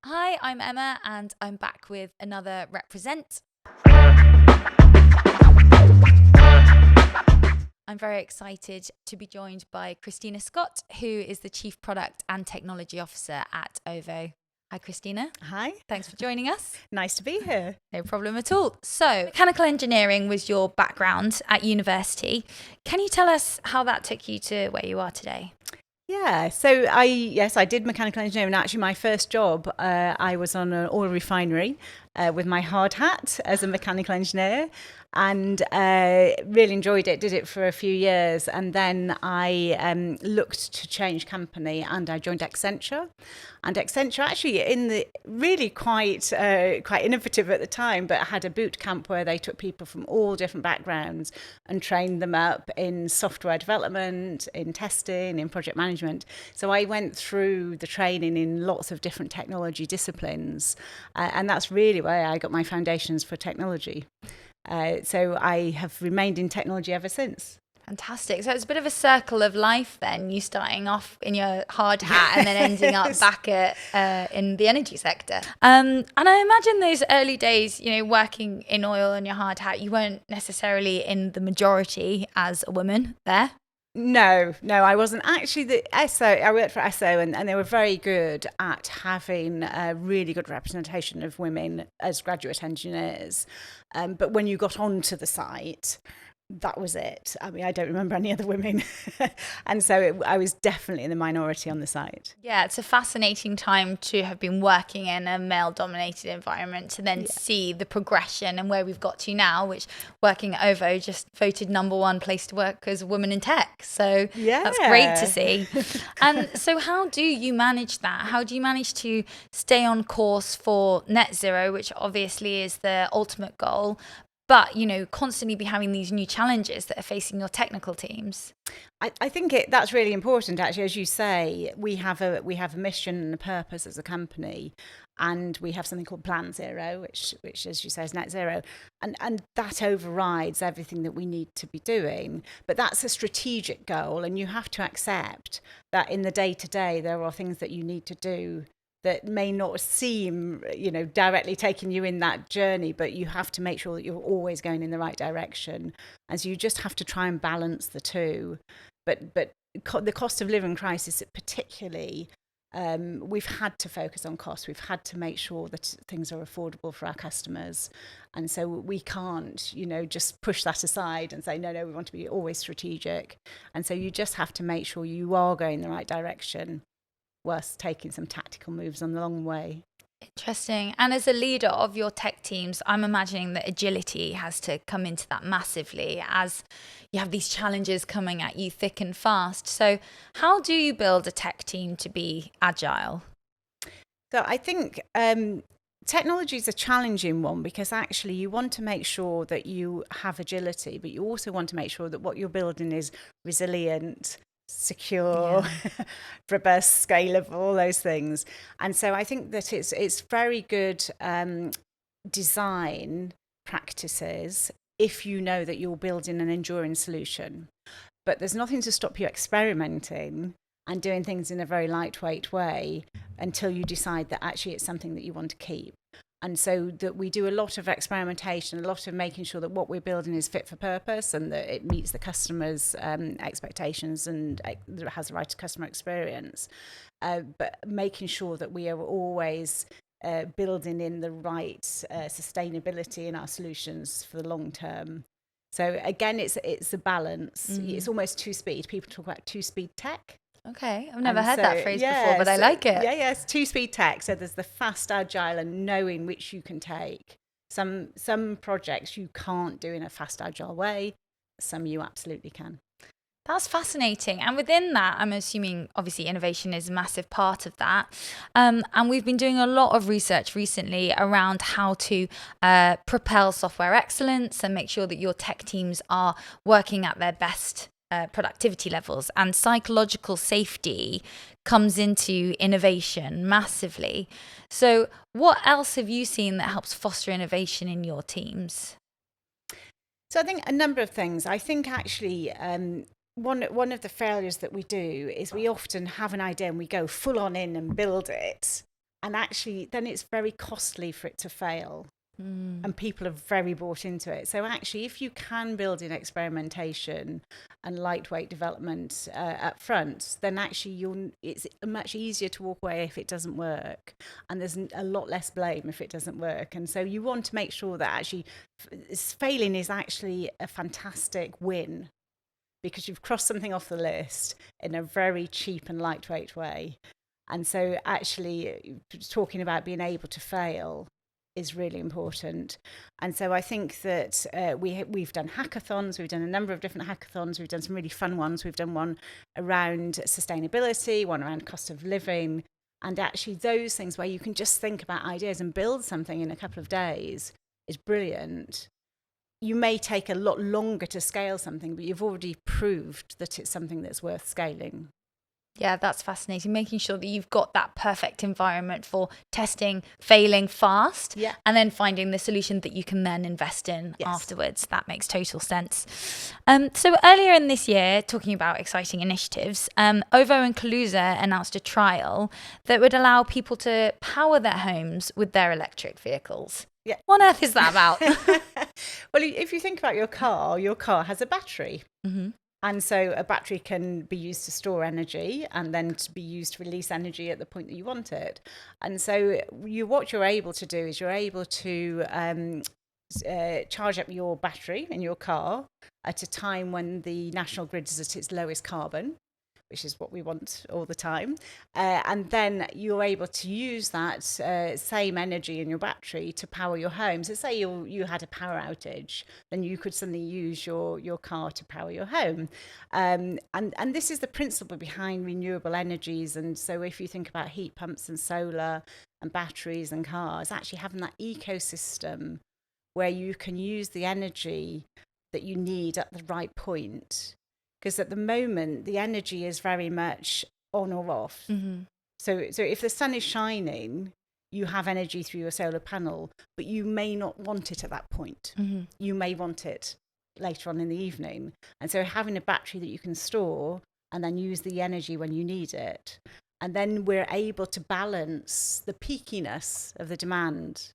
Hi, I'm Emma and I'm back with another Represent. I'm very excited to be joined by Christina Scott, who is the Chief Product and Technology Officer at OVO. Hi, Christina. Hi. Thanks for joining us. Nice to be here. No problem at all. So, mechanical engineering was your background at university. Can you tell us how that took you to where you are today? Yeah, so I did mechanical engineering. Actually, my first job, I was on an oil refinery with my hard hat as a mechanical engineer, and really enjoyed it. Did it for a few years, and then I looked to change company, and I joined Accenture. And Accenture, actually, in the really quite innovative at the time, but had a boot camp where they took people from all different backgrounds and trained them up in software development, in testing, in project management. So I went through the training in lots of different technology disciplines, and that's really where I got my foundations for technology. So I have remained in technology ever since. Fantastic. So it's a bit of a circle of life then, you starting off in your hard hat and then ending up back in the energy sector. And I imagine those early days, working in oil and your hard hat, you weren't necessarily in the majority as a woman there. No, I wasn't. Actually, the ESSO, I worked for ESSO and they were very good at having a really good representation of women as graduate engineers. But when you got onto the site, that was it. I mean, I don't remember any other women. And so I was definitely in the minority on the site. Yeah, it's a fascinating time to have been working in a male-dominated environment to then see the progression and where we've got to now, which working at OVO just voted #1 place to work as a woman in tech. So that's great to see. And so how do you manage that? How do you manage to stay on course for Netzero, which obviously is the ultimate goal, but, constantly be having these new challenges that are facing your technical teams? I think that's really important, actually. As you say, we have a mission and a purpose as a company, and we have something called Plan Zero, which as you say, is net zero. And that overrides everything that we need to be doing. But that's a strategic goal, and you have to accept that in the day-to-day, there are things that you need to do that may not seem, directly taking you in that journey, but you have to make sure that you're always going in the right direction. And so you just have to try and balance the two. But the cost of living crisis, particularly, we've had to focus on cost. We've had to make sure that things are affordable for our customers. And so we can't, just push that aside and say, no, we want to be always strategic. And so you just have to make sure you are going the right direction, whilst taking some tactical moves on the long way. Interesting. And as a leader of your tech teams, I'm imagining that agility has to come into that massively as you have these challenges coming at you thick and fast. So how do you build a tech team to be agile? So I think technology is a challenging one, because actually you want to make sure that you have agility, but you also want to make sure that what you're building is resilient, secure, robust, scalable, all those things. And so I think that it's very good design practices if you know that you're building an enduring solution. But there's nothing to stop you experimenting and doing things in a very lightweight way until you decide that actually it's something that you want to keep. And so that we do a lot of experimentation, a lot of making sure that what we're building is fit for purpose and that it meets the customer's expectations and has the right customer experience. But making sure that we are always building in the right sustainability in our solutions for the long term. So again, it's a balance. It's almost two-speed. People talk about two-speed tech. Okay, I've never heard that phrase before, but I like it. Yeah, it's two-speed tech. So there's the fast, agile, and knowing which you can take. Some projects you can't do in a fast, agile way. Some you absolutely can. That's fascinating. And within that, I'm assuming, obviously, innovation is a massive part of that. And we've been doing a lot of research recently around how to propel software excellence and make sure that your tech teams are working at their best productivity levels, and psychological safety comes into innovation massively. So what else have you seen that helps foster innovation in your teams? So I think a number of things. I think actually one of the failures that we do is we often have an idea and we go full on in and build it. And actually, then it's very costly for it to fail. And people are very bought into it. So actually, if you can build in experimentation and lightweight development up front, then actually it's much easier to walk away if it doesn't work. And there's a lot less blame if it doesn't work. And so you want to make sure that actually failing is actually a fantastic win, because you've crossed something off the list in a very cheap and lightweight way. And so actually talking about being able to fail is really important. And so I think that we've done hackathons, we've done a number of different hackathons, we've done some really fun ones, we've done one around sustainability, one around cost of living, and actually those things where you can just think about ideas and build something in a couple of days is brilliant. You may take a lot longer to scale something, but you've already proved that it's something that's worth scaling. Yeah, that's fascinating. Making sure that you've got that perfect environment for testing, failing fast, and then finding the solution that you can then invest in afterwards. That makes total sense. So earlier in this year, talking about exciting initiatives, OVO and Kaluza announced a trial that would allow people to power their homes with their electric vehicles. Yeah. What on earth is that about? Well, if you think about your car has a battery. Mm-hmm. And so a battery can be used to store energy and then to be used to release energy at the point that you want it. And so what you're able to do is you're able to charge up your battery in your car at a time when the national grid is at its lowest carbon, which is what we want all the time. And then you're able to use that same energy in your battery to power your home. So say you had a power outage, then you could suddenly use your car to power your home. And this is the principle behind renewable energies. And so if you think about heat pumps and solar and batteries and cars, actually having that ecosystem where you can use the energy that you need at the right point. Because at the moment, the energy is very much on or off. Mm-hmm. So if the sun is shining, you have energy through your solar panel, but you may not want it at that point. Mm-hmm. You may want it later on in the evening. And so having a battery that you can store and then use the energy when you need it. And then we're able to balance the peakiness of the demand.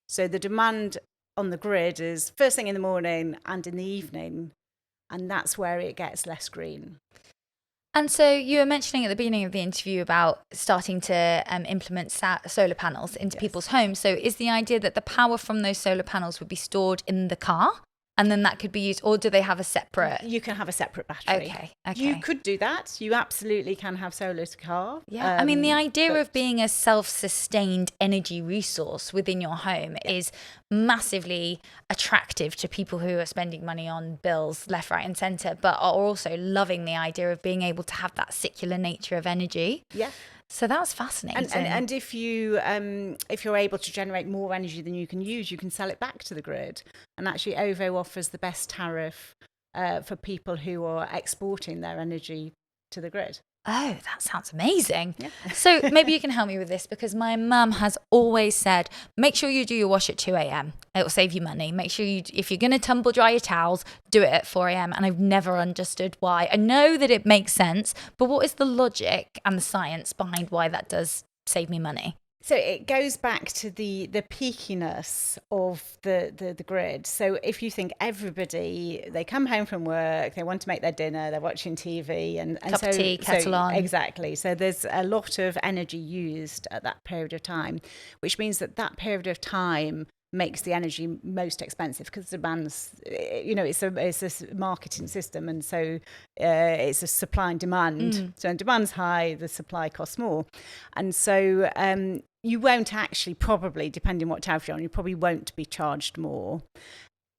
So the demand on the grid is first thing in the morning and in the evening. And that's where it gets less green. And so you were mentioning at the beginning of the interview about starting to implement solar panels into people's homes. So is the idea that the power from those solar panels would be stored in the car? And then that could be used, or do they have a separate? You can have a separate battery. Okay. You could do that. You absolutely can have solar to car. Yeah, I mean, the idea of being a self-sustained energy resource within your home is massively attractive to people who are spending money on bills left, right and centre, but are also loving the idea of being able to have that circular nature of energy. Yeah. So that's fascinating. And if you're able to generate more energy than you can use, you can sell it back to the grid. And actually, OVO offers the best tariff for people who are exporting their energy to the grid. Oh, that sounds amazing. Yeah. So maybe you can help me with this, because my mum has always said, make sure you do your wash at 2 a.m. It will save you money. Make sure if you're going to tumble dry your towels, do it at 4 a.m. And I've never understood why. I know that it makes sense, but what is the logic and the science behind why that does save me money? So it goes back to the peakiness of the grid. So if you think everybody, they come home from work, they want to make their dinner, they're watching TV, and cup of tea, kettle on. Exactly. So there's a lot of energy used at that period of time, which means that period of time makes the energy most expensive, because demand's, it's a marketing system, and so it's a supply and demand. So when demand's high, the supply costs more, and so you won't actually, probably, depending what tariff you're on, you probably won't be charged more.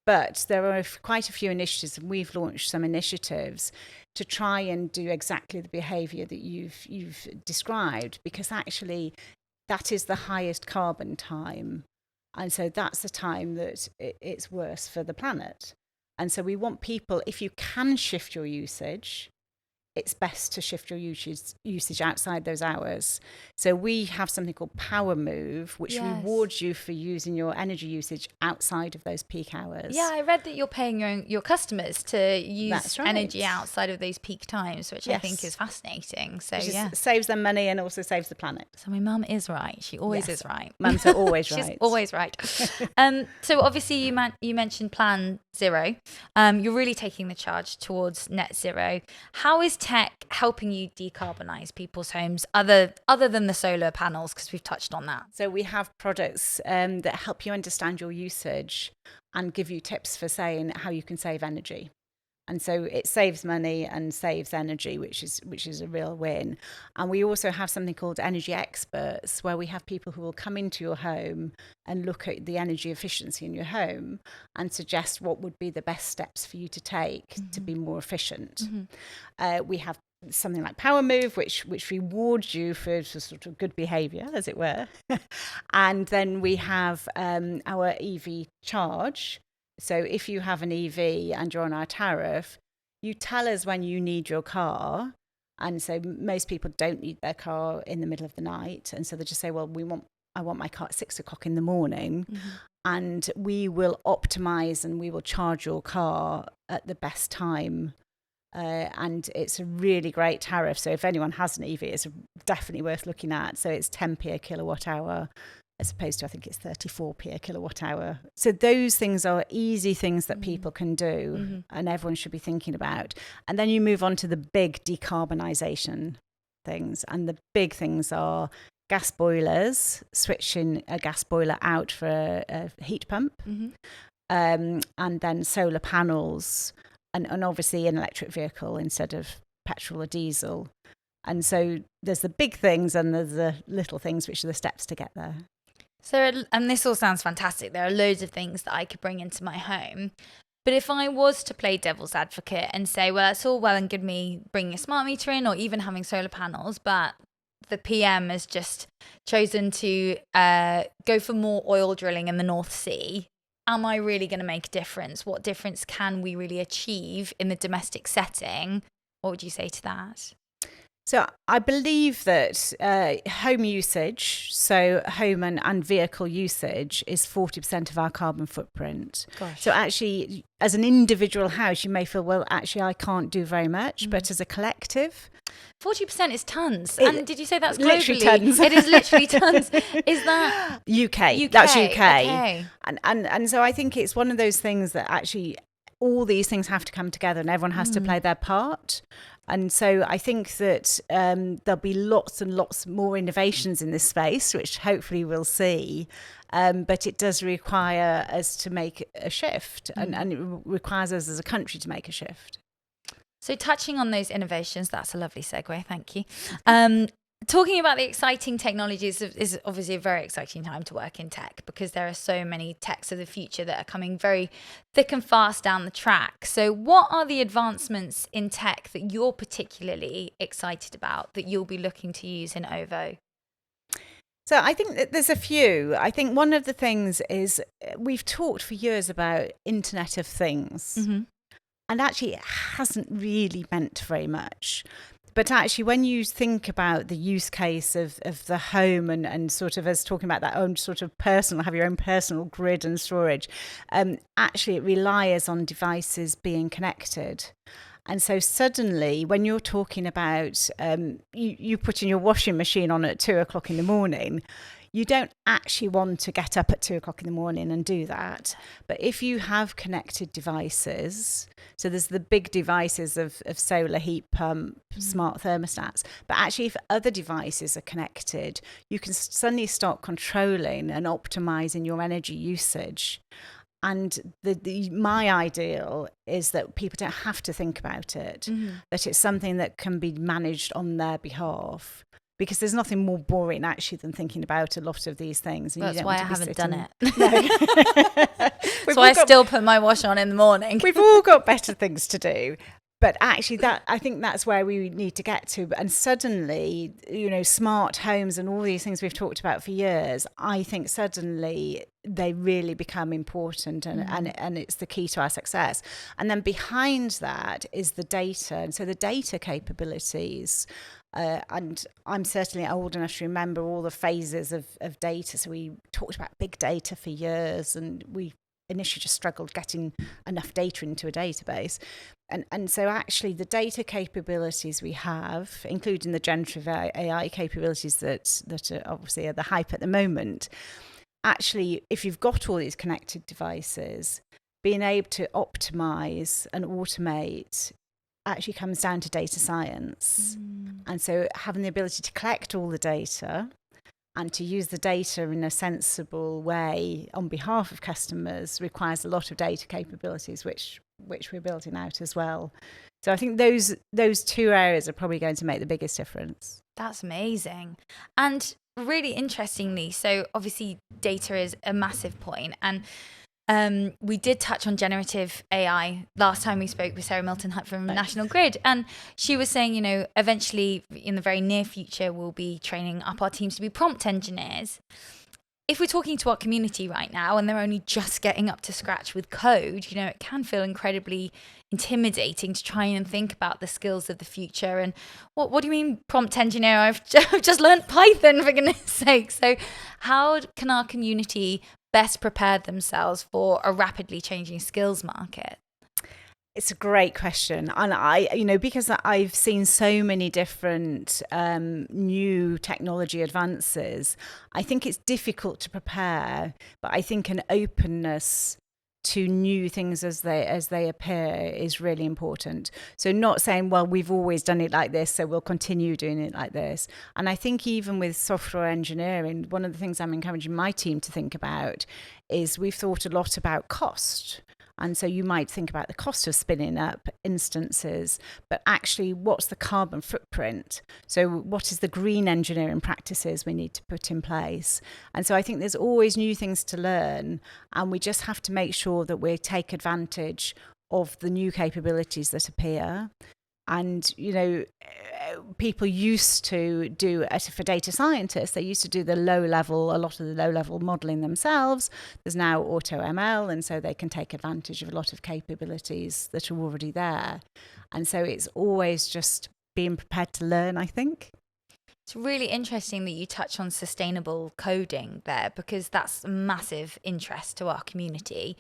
But there are quite a few initiatives, and we've launched some initiatives to try and do exactly the behaviour that you've described, because actually that is the highest carbon time. And so that's the time that it's worse for the planet. And so we want people, if you can shift your usage, it's best to shift your usage outside those hours. So we have something called Power Move, which rewards you for using your energy usage outside of those peak hours. Yeah, I read that you're paying your customers to use energy outside of those peak times, which I think is fascinating. So it saves them money and also saves the planet. So my mum is right. She always is right. Mums are always right. She's always right. So obviously you mentioned Plan Zero. You're really taking the charge towards net zero. How is tech helping you decarbonize people's homes other than the solar panels, because we've touched on that? So we have products that help you understand your usage and give you tips for saying how you can save energy. And so it saves money and saves energy, which is a real win. And we also have something called energy experts, where we have people who will come into your home and look at the energy efficiency in your home and suggest what would be the best steps for you to take to be more efficient. We have something like Power Move, which rewards you for sort of good behaviour, as it were. And then we have our EV charge. So if you have an EV and you're on our tariff, you tell us when you need your car. And so most people don't need their car in the middle of the night. And so they just say, well, I want my car at 6 o'clock in the morning. And we will optimize and we will charge your car at the best time. And it's a really great tariff. So if anyone has an EV, it's definitely worth looking at. So it's 10p a kilowatt hour, as opposed to, I think it's 34p a kilowatt hour. So those things are easy things that people can do and everyone should be thinking about. And then you move on to the big decarbonisation things. And the big things are gas boilers, switching a gas boiler out for a heat pump, and then solar panels, and obviously an electric vehicle instead of petrol or diesel. And so there's the big things and there's the little things, which are the steps to get there. So, and this all sounds fantastic. There are loads of things that I could bring into my home. But if I was to play devil's advocate and say, well, it's all well and good me bringing a smart meter in or even having solar panels, but the PM has just chosen to go for more oil drilling in the North Sea, am I really going to make a difference? What difference can we really achieve in the domestic setting? What would you say to that? So I believe that home usage, so home and vehicle usage, is 40% of our carbon footprint. Gosh. So actually, as an individual house, you may feel, well, actually, I can't do very much. But as a collective... 40% is tons. And did you say that's globally? Literally tons. It is literally tons. Is that... UK. That's UK. Okay. And so I think it's one of those things that actually all these things have to come together and everyone has to play their part. And so I think that there'll be lots and lots more innovations in this space, which hopefully we'll see. But it does require us to make a shift and it requires us as a country to make a shift. So touching on those innovations, that's a lovely segue. Thank you. Talking about the exciting technologies is obviously a very exciting time to work in tech because there are so many techs of the future that are coming very thick and fast down the track. So what are the advancements in tech that you're particularly excited about that you'll be looking to use in OVO? So I think that there's a few. I think one of the things is we've talked for years about Internet of Things. And actually it hasn't really meant very much. But actually, when you think about the use case of the home and sort of as talking about that own sort of personal, have your own personal grid and storage, actually it relies on devices being connected. And so suddenly when you're talking about you putting your washing machine on at 2 o'clock in the morning, you don't actually want to get up at 2 o'clock in the morning and do that. But if you have connected devices, so there's the big devices of solar heat pump, smart thermostats, but actually if other devices are connected, you can suddenly start controlling and optimizing your energy usage. And my ideal is that people don't have to think about it, that it's something that can be managed on their behalf. Because there's nothing more boring actually than thinking about a lot of these things. And that's why I haven't done it. No. That's why I still put my wash on in the morning. We've all got better things to do. But actually, I think that's where we need to get to. And suddenly, smart homes and all these things we've talked about for years, I think suddenly they really become important, and it's the key to our success. And then behind that is the data. And so the data capabilities, and I'm certainly old enough to remember all the phases of data. So we talked about big data for years, and we initially just struggled getting enough data into a database. And so actually the data capabilities we have, including the generative AI capabilities that are obviously at the hype at the moment, actually, if you've got all these connected devices, being able to optimize and automate actually comes down to data science. And so having the ability to collect all the data and to use the data in a sensible way on behalf of customers requires a lot of data capabilities, which we're building out as well. So I think those two areas are probably going to make the biggest difference. That's amazing. And really interestingly, so obviously data is a massive point, and we did touch on generative AI last time we spoke with Sarah Milton-Hunt from National Grid, and she was saying, eventually in the very near future, we'll be training up our teams to be prompt engineers. If we're talking to our community right now and they're only just getting up to scratch with code, it can feel incredibly intimidating to try and think about the skills of the future. And what do you mean prompt engineer? I've just learned Python, for goodness sake. So how can our community best prepare themselves for a rapidly changing skills market? It's a great question. And because I've seen so many different new technology advances, I think it's difficult to prepare, but I think an openness to new things as they appear is really important. So not saying, well, we've always done it like this, so we'll continue doing it like this. And I think even with software engineering, one of the things I'm encouraging my team to think about is we've thought a lot about cost. And so you might think about the cost of spinning up instances, but actually what's the carbon footprint? So what is the green engineering practices we need to put in place? And so I think there's always new things to learn, and we just have to make sure that we take advantage of the new capabilities that appear. And, people used to do, for data scientists, they used to do a lot of the low level modeling themselves. There's now auto ML, and so they can take advantage of a lot of capabilities that are already there. And so it's always just being prepared to learn, I think. It's really interesting that you touch on sustainable coding there, because that's a massive interest to our community.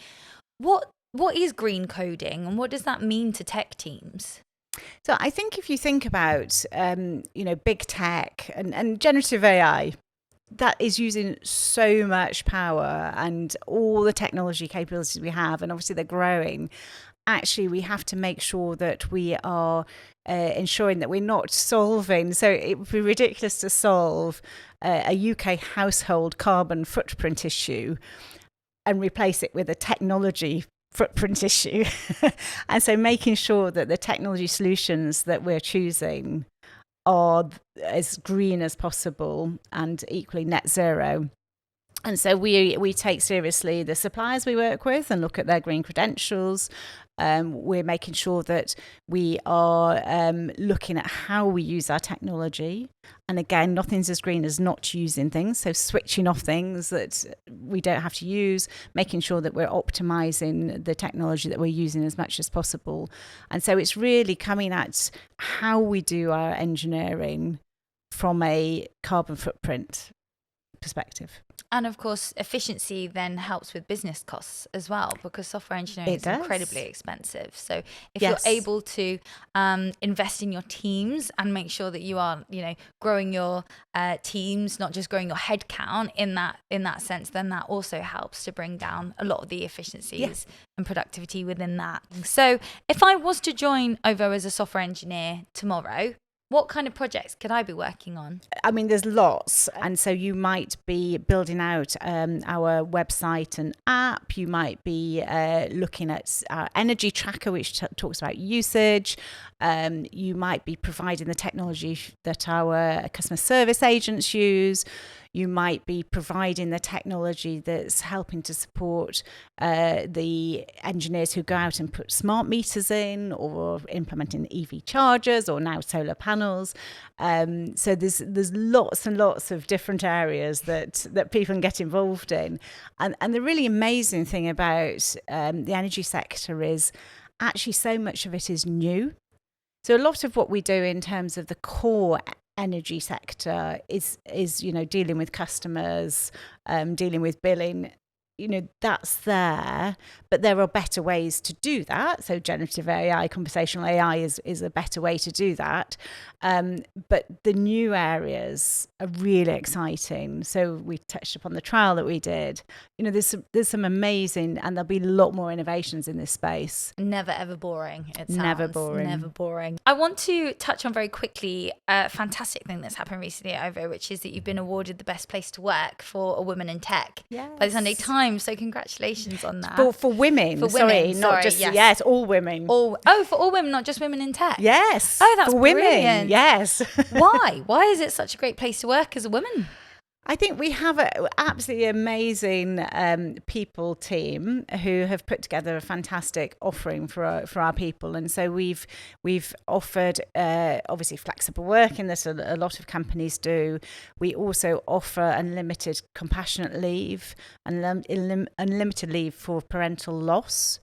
What is green coding, and what does that mean to tech teams? So I think if you think about, big tech and generative AI, that is using so much power and all the technology capabilities we have, and obviously they're growing. Actually, we have to make sure that we are ensuring that we're not solving. So it would be ridiculous to solve a UK household carbon footprint issue and replace it with a technology footprint issue. And so making sure that the technology solutions that we're choosing are as green as possible and equally net zero. And so we take seriously the suppliers we work with and look at their green credentials. We're making sure that we are looking at how we use our technology. And again, nothing's as green as not using things. So switching off things that we don't have to use, making sure that we're optimizing the technology that we're using as much as possible. And so it's really coming at how we do our engineering from a carbon footprint perspective. And of course, efficiency then helps with business costs as well, because software engineering is incredibly expensive. So if you're able to invest in your teams and make sure that you are, growing your teams, not just growing your head count in that sense, then that also helps to bring down a lot of the efficiencies and productivity within that. So if I was to join OVO as a software engineer tomorrow, what kind of projects could I be working on? I mean, there's lots. And so you might be building out our website and app. You might be looking at our energy tracker, which talks about usage. You might be providing the technology that our customer service agents use. You might be providing the technology that's helping to support the engineers who go out and put smart meters in, or implementing EV chargers, or now solar panels. So there's lots and lots of different areas that people can get involved in. And the really amazing thing about the energy sector is actually so much of it is new. So a lot of what we do in terms of the core energy sector is dealing with customers, dealing with billing. That's there, but there are better ways to do that. So generative AI, conversational AI is a better way to do that. But the new areas are really exciting. So we touched upon the trial that we did. There's some amazing, and there'll be a lot more innovations in this space. Never ever boring. It sounds never boring. I want to touch on very quickly a fantastic thing that's happened recently at OVO, which is that you've been awarded the best place to work for a woman in tech by the Sunday Times. So congratulations on that. For women. Not just yes, all women. For all women, not just women in tech. Yes. Oh, that's for women. Brilliant. Yes. Why? Why is it such a great place to work as a woman? I think we have an absolutely amazing people team who have put together a fantastic offering for our people, and so we've offered obviously flexible working that a lot of companies do. We also offer unlimited compassionate leave and unlimited leave for parental loss.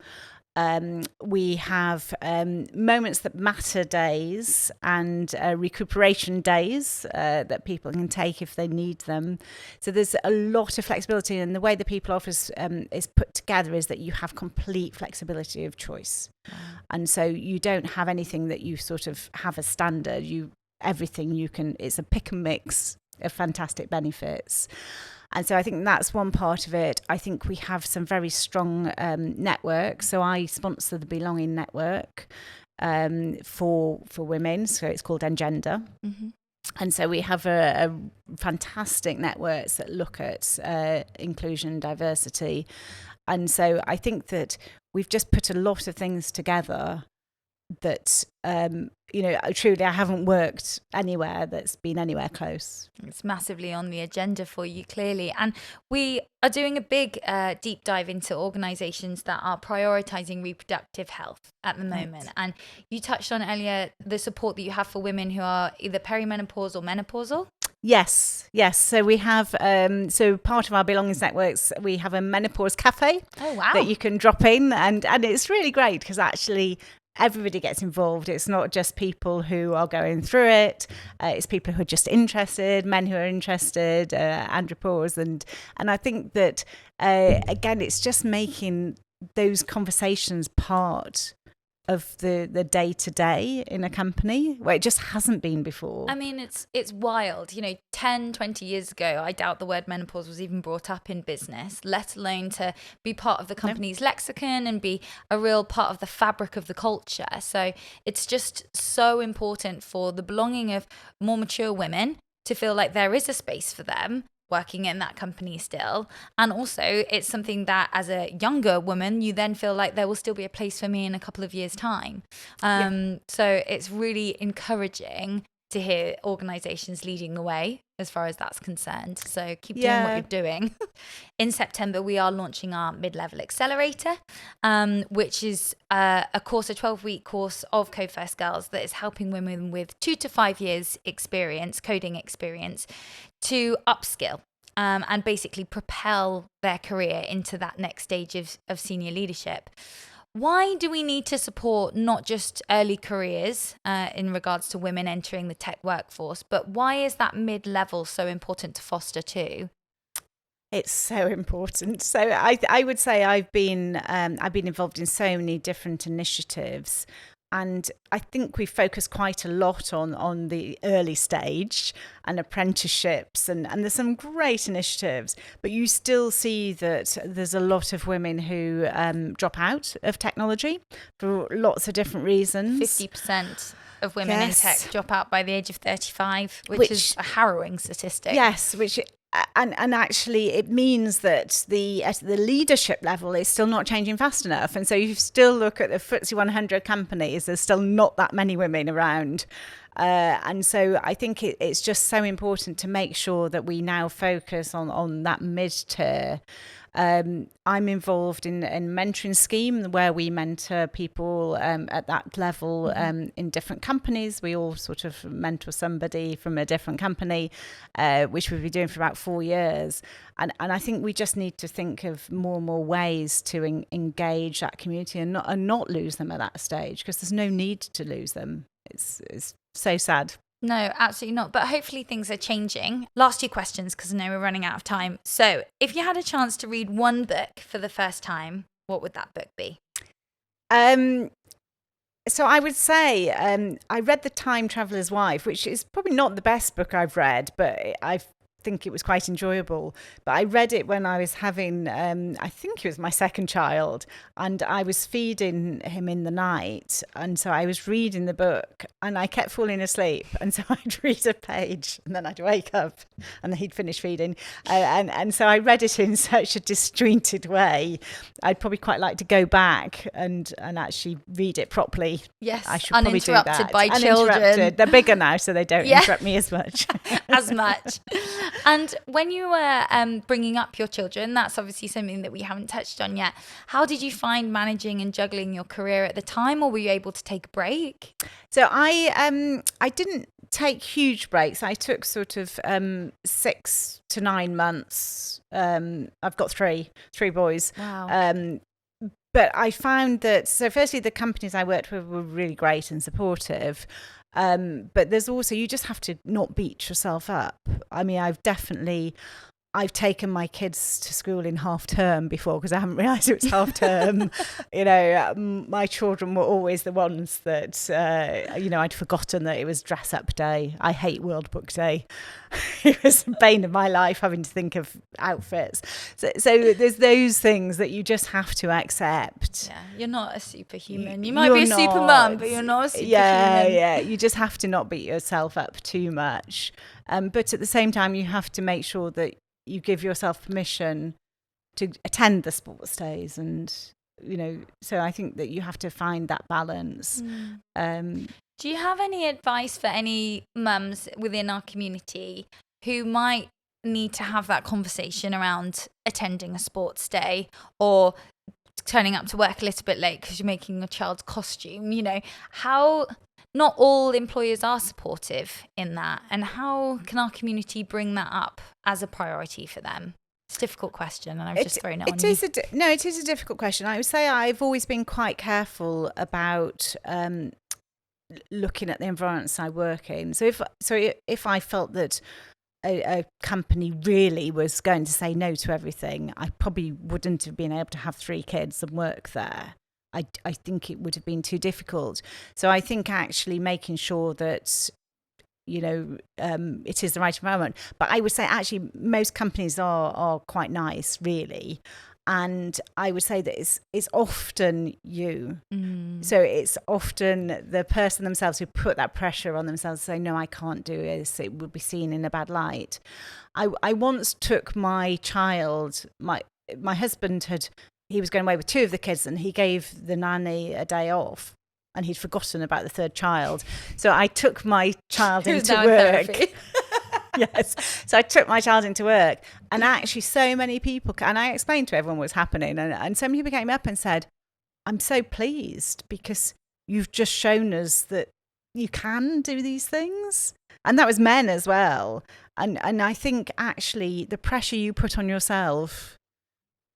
We have moments that matter days and recuperation days that people can take if they need them. So there's a lot of flexibility, and the way the people office is put together is that you have complete flexibility of choice. And so you don't have anything that you sort of have as standard. Everything you can, it's a pick and mix of fantastic benefits. And so I think that's one part of it. I think we have some very strong networks. So I sponsor the Belonging Network for women. So it's called Engender. Mm-hmm. And so we have a fantastic networks that look at inclusion and diversity. And so I think that we've just put a lot of things together that truly I haven't worked anywhere that's been anywhere close. It's massively on the agenda for you, clearly. And we are doing a big deep dive into organisations that are prioritising reproductive health at the moment. Right. And you touched on earlier the support that you have for women who are either perimenopausal or menopausal. Yes. So we have, so part of our Belongings Networks, we have a menopause cafe. Oh, wow. That you can drop in. And it's really great because actually everybody gets involved. It's not just people who are going through it. It's people who are just interested, men who are interested, andropause. And I think that, again, it's just making those conversations part of the day-to-day in a company where it just hasn't been before. I mean, it's wild. 10, 20 years ago, I doubt the word menopause was even brought up in business, let alone to be part of the company's lexicon and be a real part of the fabric of the culture. So it's just so important for the belonging of more mature women to feel like there is a space for them working in that company still. And also it's something that as a younger woman, you then feel like there will still be a place for me in a couple of years' time. So it's really encouraging to hear organisations leading the way as far as that's concerned. So keep doing what you're doing. In September, we are launching our mid-level accelerator, which is a 12-week course of Code First Girls that is helping women with 2 to 5 years experience, coding experience, to upskill and basically propel their career into that next stage of senior leadership. Why do we need to support not just early careers in regards to women entering the tech workforce, but why is that mid-level so important to foster too? It's so important. So I would say I've been involved in so many different initiatives. And I think we focus quite a lot on the early stage and apprenticeships, and there's some great initiatives, but you still see that there's a lot of women who drop out of technology for lots of different reasons. 50% of women in tech drop out by the age of 35, which is a harrowing statistic. Yes, and actually it means that at the leadership level is still not changing fast enough. And so you still look at the FTSE 100 companies, there's still not that many women around. And so I think it's just so important to make sure that we now focus on that mid-tier. I'm involved in a mentoring scheme where we mentor people at that level in different companies. We all sort of mentor somebody from a different company, which we've been doing for about 4 years. And I think we just need to think of more and more ways to engage that community and not lose them at that stage, because there's no need to lose them. It's so sad. No, absolutely not. But hopefully things are changing. Last 2 questions, because I know we're running out of time. So if you had a chance to read one book for the first time, what would that book be? So I would say I read The Time Traveller's Wife, which is probably not the best book I've read, but I think it was quite enjoyable. But I read it when I was having, I think it was my second child, and I was feeding him in the night. And so I was reading the book and I kept falling asleep. And so I'd read a page and then I'd wake up and he'd finish feeding. And so I read it in such a disjointed way. I'd probably quite like to go back and actually read it properly. Yes, I should probably do that. Uninterrupted by children. They're bigger now, so they don't interrupt me as much. As much. And when you were bringing up your children, that's obviously something that we haven't touched on yet. How did you find managing and juggling your career at the time, or were you able to take a break? So I didn't take huge breaks. I took sort of 6 to 9 months. I've got three boys. Wow. But I found that, so firstly, the companies I worked with were really great and supportive. But there's also, you just have to not beat yourself up. I mean, I've taken my kids to school in half term before because I haven't realised it was half term. My children were always the ones that, I'd forgotten that it was dress up day. I hate World Book Day. It was the bane of my life having to think of outfits. So there's those things that you just have to accept. Yeah, you're not a superhuman. You might be a super mum, but you're not a superhuman. Yeah. You just have to not beat yourself up too much. But at the same time, you have to make sure that you give yourself permission to attend the sports days, and so I think that you have to find that balance. Do you have any advice for any mums within our community who might need to have that conversation around attending a sports day or turning up to work a little bit late because you're making a child's costume? How not all employers are supportive in that, and how can our community bring that up as a priority for them? It's a difficult question, and I've just thrown it on you. It is a difficult question. I would say I've always been quite careful about looking at the environments I work in. So if I felt that a company really was going to say no to everything, I probably wouldn't have been able to have 3 kids and work there. I think it would have been too difficult. So I think actually making sure that, it is the right environment. But I would say actually most companies are quite nice, really. And I would say that it's often you. So it's often the person themselves who put that pressure on themselves to say, no, I can't do this. It would be seen in a bad light. I once took my child, my husband he was going away with 2 of the kids, and he gave the nanny a day off, and he'd forgotten about the 3rd child. So I took my child into work. Yes. So I took my child into work, and actually so many people, and I explained to everyone what was happening, and so many people came up and said, I'm so pleased because you've just shown us that you can do these things. And that was men as well. And I think actually the pressure you put on yourself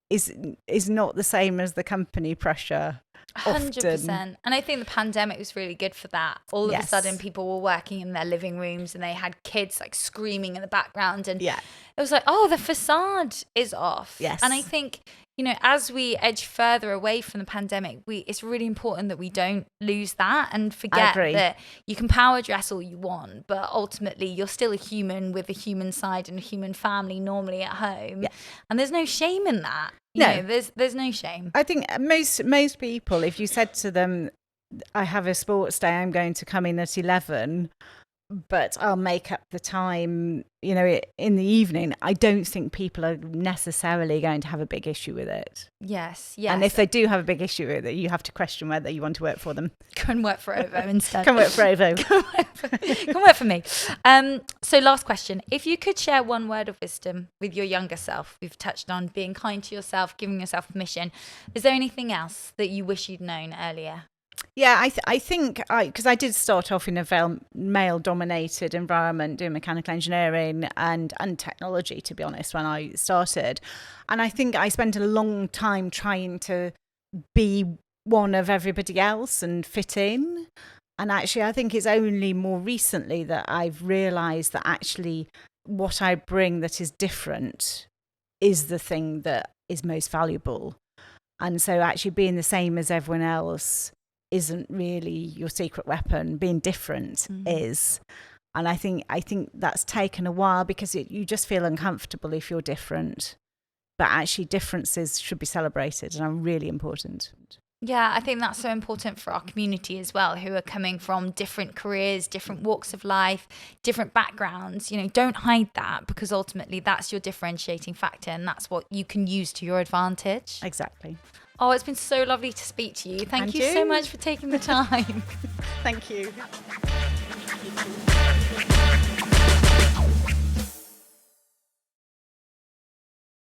is not the same as the company pressure. 100%. And I think the pandemic was really good for that. All of a sudden people were working in their living rooms and they had kids like screaming in the background, and it was like, oh, the facade is off. Yes. And I think, as we edge further away from the pandemic, it's really important that we don't lose that and forget that you can power dress all you want, but ultimately you're still a human with a human side and a human family normally at home. And there's no shame in that. There's no shame. I think most people, if you said to them, I have a sports day, I'm going to come in at 11, but I'll make up the time, in the evening. I don't think people are necessarily going to have a big issue with it. Yes. And if they do have a big issue with it, you have to question whether you want to work for them. Come and work for OVO instead. Come work for OVO. Come work for me. So last question. If you could share one word of wisdom with your younger self, we've touched on being kind to yourself, giving yourself permission. Is there anything else that you wish you'd known earlier? Yeah, I think because I did start off in a male-dominated environment doing mechanical engineering and technology, to be honest, when I started. And I think I spent a long time trying to be one of everybody else and fit in. And actually, I think it's only more recently that I've realised that actually what I bring that is different is the thing that is most valuable. And so actually being the same as everyone else isn't really your secret weapon. Being different is. And I think that's taken a while because you just feel uncomfortable if you're different. But actually differences should be celebrated and are really important. Yeah, I think that's so important for our community as well, who are coming from different careers, different walks of life, different backgrounds. Don't hide that, because ultimately that's your differentiating factor and that's what you can use to your advantage. Exactly. Oh, it's been so lovely to speak to you. Thank you so much for taking the time. Thank you.